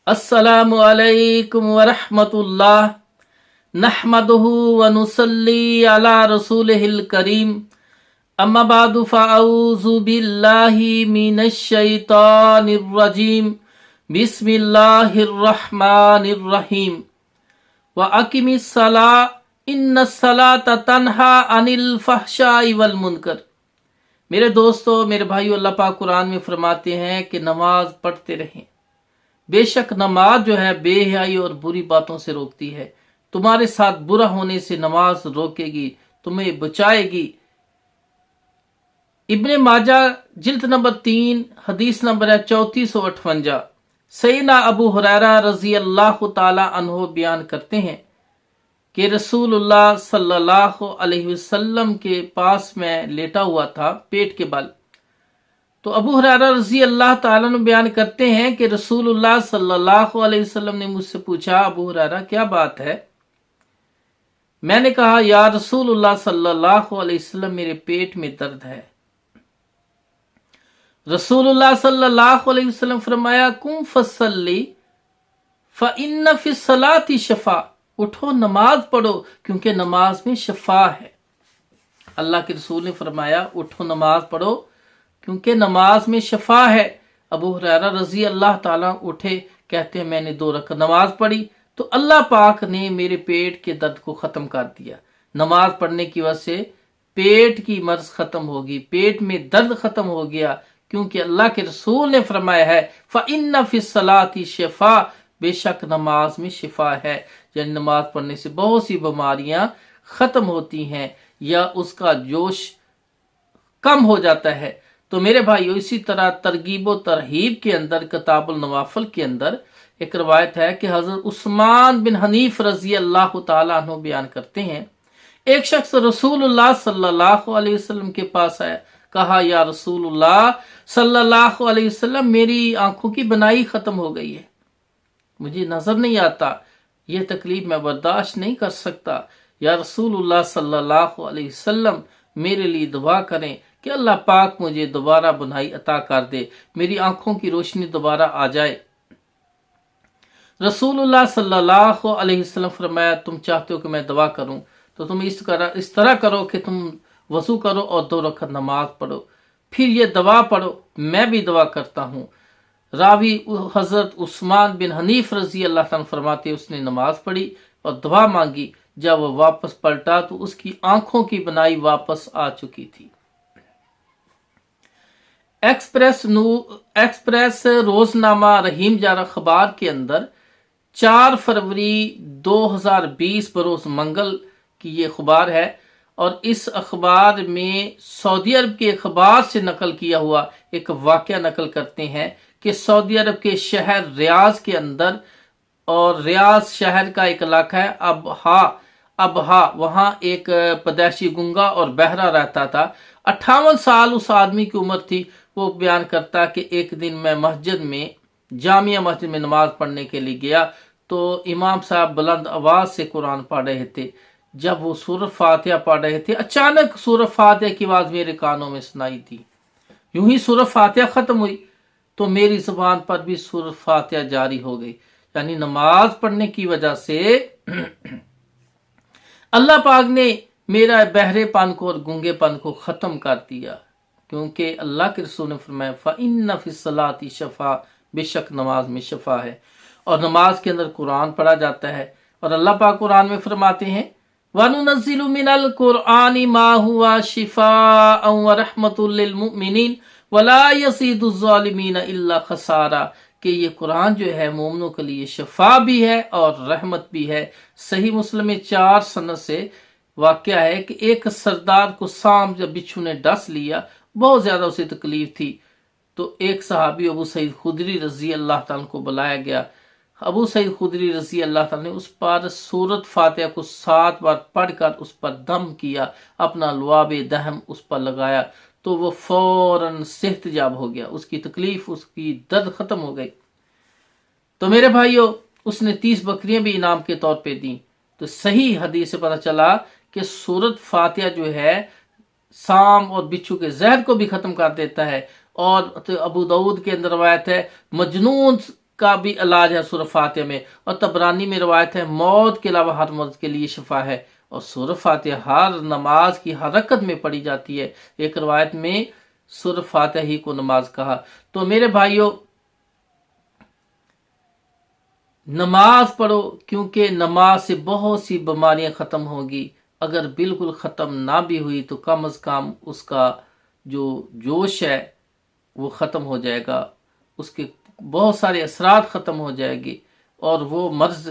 अस्सलामु अलैकुम वरहमतुल्लाह नहमदुहु व नुसल्ली अला रसूलिहिल करीम अम्मा बादु फ़अऊज़ु बिल्लाहि मिनश शैतानिर रजीम बिस्मिल्लाहिर रहमानिर रहीम व अक़िमिस सला इन्नस सलाता तन्हा अनिल फ़हशाइ वल मुनकर। मेरे दोस्तों, मेरे भाइयों, अल्लाह पाक कुरान में फरमाते हैं कि नमाज पढ़ते रहें। बेशक नमाज जो है बेहयाई और बुरी बातों से रोकती है। तुम्हारे साथ बुरा होने से नमाज रोकेगी, तुम्हें बचाएगी। इब्ने माजा जिल्द नंबर 3 हदीस नंबर है 3458। सैयदना अबू हुरैरा रजी अल्लाह ताला अन्हो बयान करते हैं कि रसूलुल्लाह सल्लल्लाहु अलैहि वसल्लम के पास मैं लेटा हुआ था पेट के बल। तो अबू हुरैरा रज़ी अल्लाह ताला अन्हु बयान करते हैं कि रसूलुल्लाह सल्लल्लाहु अलैहि वसल्लम ने मुझसे पूछा, अबू हुरैरा क्या बात है? मैंने कहा, या रसूलुल्लाह सल्लल्लाहु अलैहि वसल्लम मेरे पेट में दर्द है। रसूलुल्लाह सल्लल्लाहु अलैहि वसल्लम फरमाया, कुम फसल्ली फ़इन्न फ़िस सलाति शफ़ा, उठो नमाज पढ़ो क्योंकि नमाज में शफा है। अल्लाह के रसूल ने फरमाया उठो नमाज पढ़ो क्योंकि नमाज में शफा है। अबू हुरैरा रजी अल्लाह ताला उठे, कहते हैं मैंने 2 रकात नमाज पढ़ी तो अल्लाह पाक ने मेरे पेट के दर्द को ख़त्म कर दिया। नमाज पढ़ने की वजह से पेट की मर्ज ख़त्म होगी, पेट में दर्द ख़त्म हो गया, क्योंकि अल्लाह के रसूल ने फरमाया है फ़इन्न फ़िस सलाति शफ़ा, बेशक नमाज में शिफा है। यानी नमाज पढ़ने से बहुत सी बीमारियां ख़त्म होती हैं या उसका जोश कम हो जाता है। तो मेरे भाइयों, इसी तरह तरगीब व तरहीब के अंदर किताबुल नवाफिल के अंदर एक रवायत है कि हज़रत उस्मान बिन हनीफ रजी अल्लाह ताला अन्हु बयान करते हैं, एक शख्स रसूलुल्लाह सल्लल्लाहु अलैहि वसल्लम के पास आया, कहा, या रसूलुल्लाह सल्लल्लाहु अलैहि वसल्लम मेरी आंखों की बनाई ख़त्म हो गई है, मुझे नजर नहीं आता, यह तकलीफ मैं बर्दाश्त नहीं कर सकता। या रसूलुल्लाह सल्लल्लाहु अलैहि वसल्लम मेरे लिए दुआ करें कि अल्लाह पाक मुझे दोबारा बनाई अता कर दे, मेरी आंखों की रोशनी दोबारा आ जाए। रसूलुल्लाह सल्लल्लाहु अलैहि वसल्लम फरमाया, तुम चाहते हो कि मैं दुआ करूं तो तुम इस तरह करो कि तुम वजू करो और 2 रकात नमाज पढ़ो, फिर ये दुआ पढ़ो, मैं भी दुआ करता हूँ। रावी हजरत उस्मान बिन हनीफ रजी अल्लाह ताला फरमाते, उसने नमाज पढ़ी और दुआ मांगी। जब वह वापस पलटा तो उसकी आंखों की बनाई वापस आ चुकी थी। एक्सप्रेस रोजनामा रहीम जार अखबार के अंदर 4 फरवरी 2020 बरोज मंगल की ये अखबार है और इस अखबार में सऊदी अरब के अखबार से नकल किया हुआ एक वाक़या नकल करते हैं कि सऊदी अरब के शहर रियाज के अंदर, और रियाज शहर का एक इलाका है अबहा, वहाँ एक पदेशी गुंगा और बहरा रहता था। 58 साल उस आदमी की उम्र थी। वो बयान करता कि एक दिन मैं जामिया मस्जिद में नमाज पढ़ने के लिए गया तो इमाम साहब बुलंद आवाज़ से कुरान पढ़ रहे थे। जब वो सूरत फातिहा पढ़ रहे थे, अचानक सूरत फातिहा की आवाज़ मेरे कानों में सुनाई दी। यूं ही सूरत फातिहा ख़त्म हुई तो मेरी जुबान पर भी सूरत फातिहा जारी हो गई। यानी नमाज पढ़ने की वजह से अल्लाह पाक ने मेरा बहरेपन को और गूंगेपन को ख़त्म कर दिया, क्योंकि अल्लाह के रसूल ने फरमाया फ़इन्न फ़िस सलाति शफ़ा, बेशक नमाज में शफ़ा है। और नमाज के अंदर कुरान पढ़ा जाता है और अल्लाह पाक कुरान में फरमाते हैं वनुनज़्ज़िलु मिनल कुरआनि मा हुवा शिफ़ाअन व रहमतुल लिल मुमिनीन वला यज़ीदुज़ ज़ालिमीना इल्ला खसारा, कि ये कुरान जो है मोमिनों के लिए शफा भी है और रहमत भी है। सही मुस्लिम में 4 सनद से वाक़या है कि एक सरदार को सांप जब बिच्छू ने डस लिया, बहुत ज़्यादा उसे तकलीफ थी, तो एक सहाबी अबू सईद खुदरी रज़ी अल्लाह ताला को बुलाया गया। अबू सईद खुदरी रज़ी अल्लाह ताला ने उस पर सूरत फातिहा को 7 बार पढ़कर उस पर दम किया, अपना लुआबे दहम उस पर लगाया तो वो फौरन सेहतजाब हो गया, उसकी तकलीफ, उसकी दर्द ख़त्म हो गई। तो मेरे भाइयों, उसने 30 बकरियां भी इनाम के तौर पे दी। तो सही हदीस से पता चला कि सूरत फातिहा जो है सांप और बिच्छू के जहर को भी ख़त्म कर देता है। और तो अबू दाऊद के अंदर रवायत है, मजनून کا بھی علاج ہے سورہ فاتحہ میں، اور طبرانی میں روایت ہے موت کے علاوہ ہر مرض کے لیے شفا ہے، اور سورہ فاتحہ ہر نماز کی ہر رکعت میں پڑھی جاتی ہے۔ ایک روایت میں سورہ فاتحہ ہی کو نماز کہا۔ تو میرے بھائیوں، نماز پڑھو، کیونکہ نماز سے بہت سی بیماریاں ختم ہوگی۔ اگر بالکل ختم نہ بھی ہوئی تو کم از کم اس کا جو جوش ہے وہ ختم ہو جائے گا، اس کے بہت سارے اثرات ختم ہو جائے گی، اور وہ مرض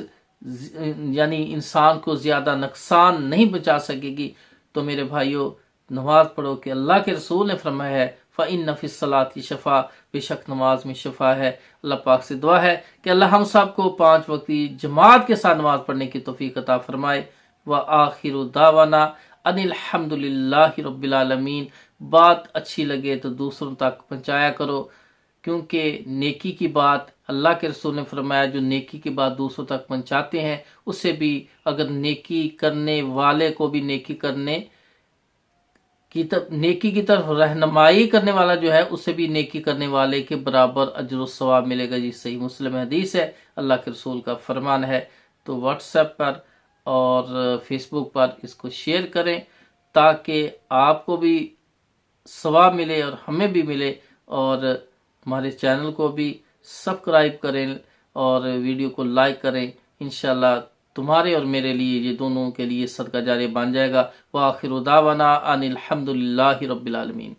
یعنی انسان کو زیادہ نقصان نہیں بچا سکے گی۔ تو میرے بھائیوں، نماز پڑھو کہ اللہ کے رسول نے فرمایا ہے فَإِنَّ فِي الصَّلَاةِ شفا، بے شک نماز میں شفا ہے۔ اللہ پاک سے دعا ہے کہ اللہ ہم سب کو 5 وقتی جماعت کے ساتھ نماز پڑھنے کی توفیق عطا فرمائے۔ وآخر دعوانا ان الحمد للہ رب العالمین۔ بات اچھی لگے تو دوسروں تک پہنچایا کرو، کیونکہ نیکی کی بات اللہ کے رسول نے فرمایا جو نیکی کی بات دوسروں تک پہنچاتے ہیں، اسے بھی اگر نیکی کرنے والے کو بھی نیکی کی طرف رہنمائی کرنے والا جو ہے، اسے بھی نیکی کرنے والے کے برابر اجر و ثواب ملے گا۔ جی صحیح مسلم حدیث ہے، اللہ کے رسول کا فرمان ہے۔ تو واٹس ایپ پر اور فیس بک پر اس کو شیئر کریں تاکہ آپ کو بھی ثواب ملے اور ہمیں بھی ملے، اور ہمارے چینل کو بھی سبسکرائب کریں اور ویڈیو کو لائک کریں۔ انشاءاللہ تمہارے اور میرے لیے، یہ دونوں کے لیے صدقہ جاریہ بن جائے گا۔ وآخر دعوانا ان الحمد للہ رب العالمین۔